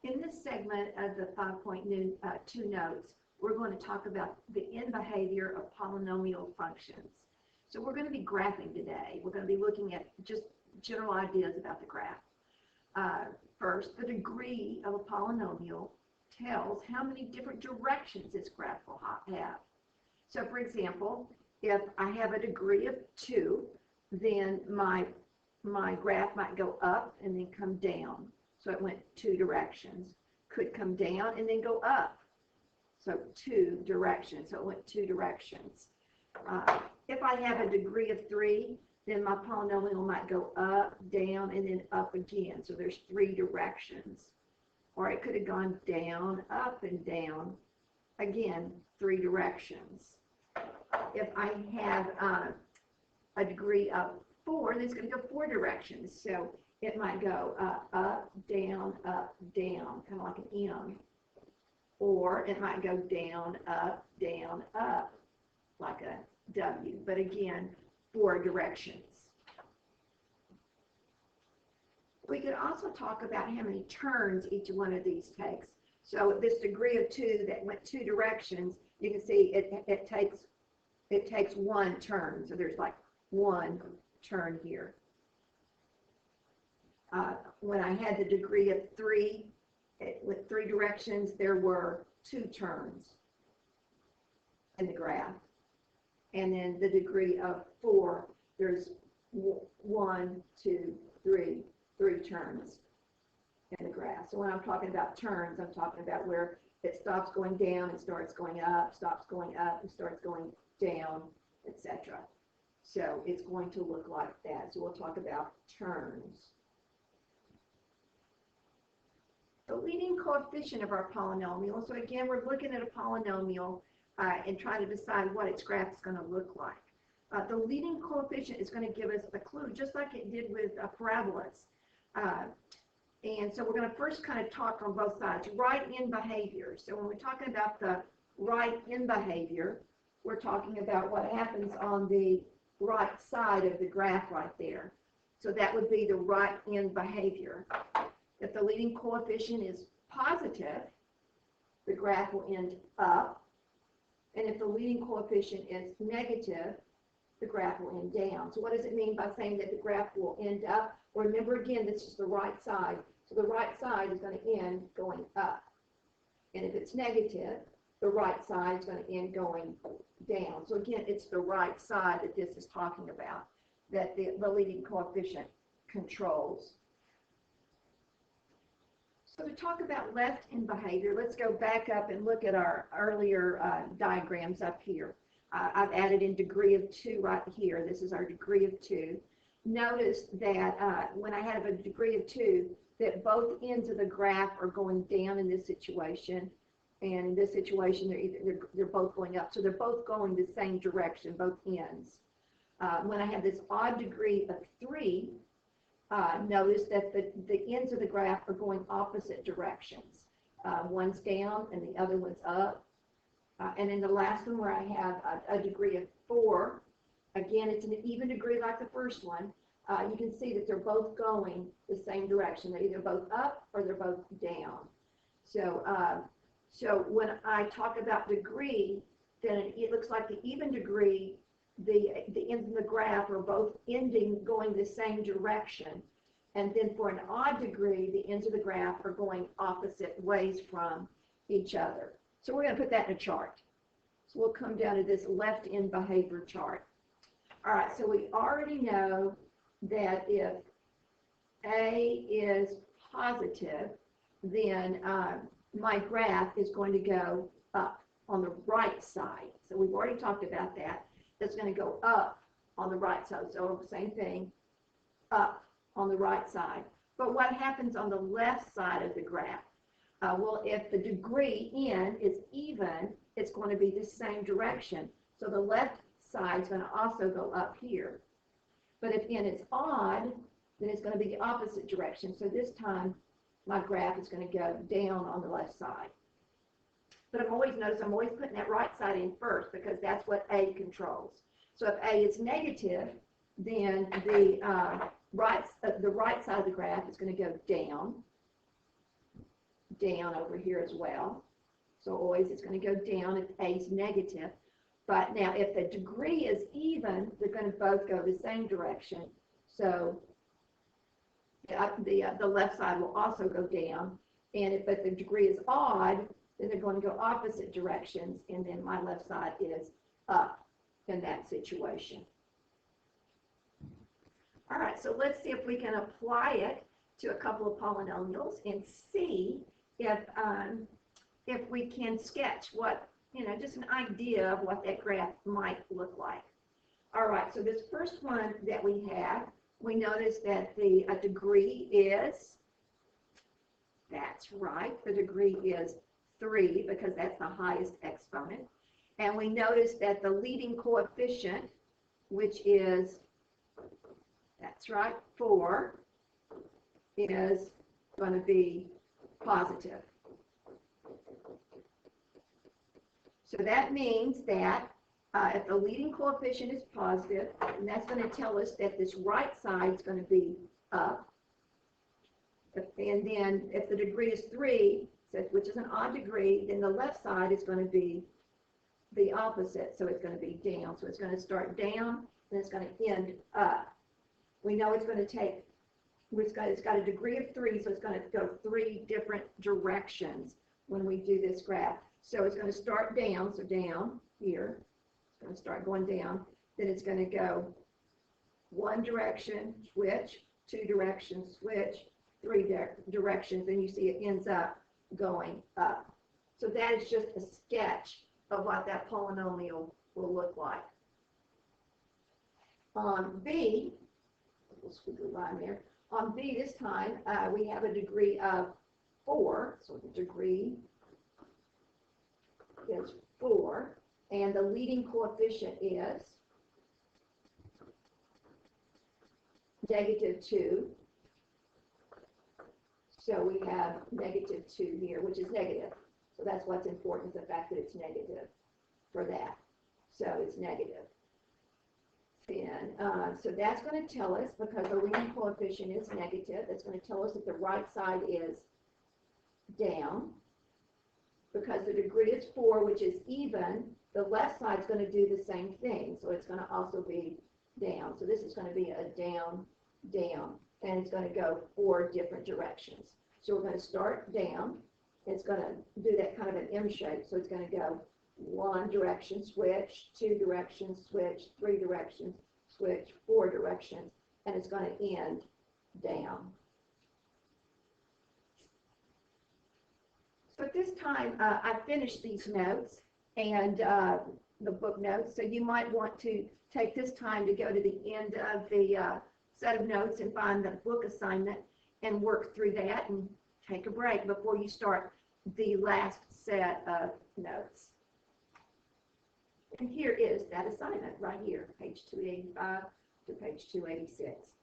In this segment of the 5.2 notes, we're going to talk about the end behavior of polynomial functions. So we're going to be graphing today. We're going to be looking at just general ideas about the graph. First, the degree of a polynomial tells how many different directions this graph will have. So for example, if I have a degree of 2, then my graph might go up and then come down. So it went 2 directions. Could come down and then go up. So 2 directions. So it went 2 directions. If I have a degree of 3, then my polynomial might go up, down, and then up again. So there's 3 directions. Or it could have gone down, up, and down. Again, 3 directions. If I have a degree of 4, then it's going to go 4 directions. So it might go up, down, kind of like an M. Or it might go down, up, like a W. But again, 4 directions. We could also talk about how many turns each one of these takes. So this degree of 2 that went 2 directions, you can see it takes 1 turn. So there's like 1 turn here. When I had the degree of 3, it went 3 directions, there were 2 turns in the graph. And then the degree of 4, there's 1, 2, 3 turns in the graph. So when I'm talking about turns, I'm talking about where it stops going down and starts going up, stops going up and starts going down, etc. So it's going to look like that. So we'll talk about turns. The leading coefficient of our polynomial. So again, we're looking at a polynomial and trying to decide what its graph is going to look like. The leading coefficient is going to give us a clue, just like it did with parabolas. And so we're going to first kind of talk on both sides. Right end behavior. So when we're talking about the right end behavior, we're talking about what happens on the right side of the graph right there. So that would be the right end behavior. If the leading coefficient is positive, the graph will end up. And if the leading coefficient is negative, the graph will end down. So what does it mean by saying that the graph will end up? Remember again, this is the right side. So the right side is going to end going up. And if it's negative, the right side is going to end going down. So again, it's the right side that this is talking about, that the leading coefficient controls. So to talk about left end behavior, let's go back up and look at our earlier diagrams up here. I've added in degree of 2 right here. This is our degree of 2. Notice that when I have a degree of 2, that both ends of the graph are going down in this situation. And in this situation, they're both going up. So they're both going the same direction, both ends. When I have this odd degree of 3, notice that the ends of the graph are going opposite directions. One's down and the other one's up. And in the last one where I have a degree of 4, again, it's an even degree like the first one. You can see that they're both going the same direction. They're either both up or they're both down. So, so when I talk about degree, then it looks like the even degree, the ends of the graph are both ending going the same direction. And then for an odd degree, the ends of the graph are going opposite ways from each other. So we're going to put that in a chart. So we'll come down to this left end behavior chart. All right, so we already know that if A is positive, then my graph is going to go up on the right side. So we've already talked about that. It's going to go up on the right side. So same thing, up on the right side. But what happens on the left side of the graph? Well, if the degree n is even, it's going to be the same direction. So the left side is going to also go up here. But if n is odd, then it's going to be the opposite direction. So this time, my graph is going to go down on the left side. But I'm always putting that right side in first because that's what A controls. So if A is negative, then the right side of the graph is going to go down. down over here as well. So always it's going to go down if A is negative. But now if the degree is even, they're going to both go the same direction. So the left side will also go down. And if the degree is odd, then they're going to go opposite directions. And then my left side is up in that situation. All right, so let's see if we can apply it to a couple of polynomials and see if we can sketch what, just an idea of what that graph might look like. All right, so this first one that we have, we notice that the degree is, that's right, the degree is 3 because that's the highest exponent. And we notice that the leading coefficient, which is, that's right, 4, is going to be positive. So that means that if the leading coefficient is positive, and that's going to tell us that this right side is going to be up. And then if the degree is 3, which is an odd degree, then the left side is going to be the opposite. So it's going to be down. So it's going to start down, and it's going to end up. We know it's going to take, it's got a degree of 3, so it's going to go 3 different directions when we do this graph. So it's going to start down, so down here. It's going to start going down. Then it's going to go 1 direction, switch, 2 directions, switch, 3 directions, and you see it ends up going up. So that is just a sketch of what that polynomial will look like. On B, we'll squiggly line there. On B this time, we have a degree of 4, so the degree is 4, and the leading coefficient is -2. So we have -2 here, which is negative. So that's what's important, the fact that it's negative for that. So it's negative. And so that's going to tell us, because the leading coefficient is negative, that's going to tell us that the right side is down. Because the degree is 4, which is even, the left side is going to do the same thing. So it's going to also be down. So this is going to be a down, down. And it's going to go 4 different directions. So we're going to start down. It's going to do that kind of an M shape. So it's going to go 1 direction, switch, 2 directions, switch, 3 directions, switch, 4 directions. And it's going to end down. So at this time, I finished these notes and the book notes. So you might want to take this time to go to the end of the set of notes and find the book assignment and work through that and take a break before you start the last set of notes. And here is that assignment right here, page 285 to page 286.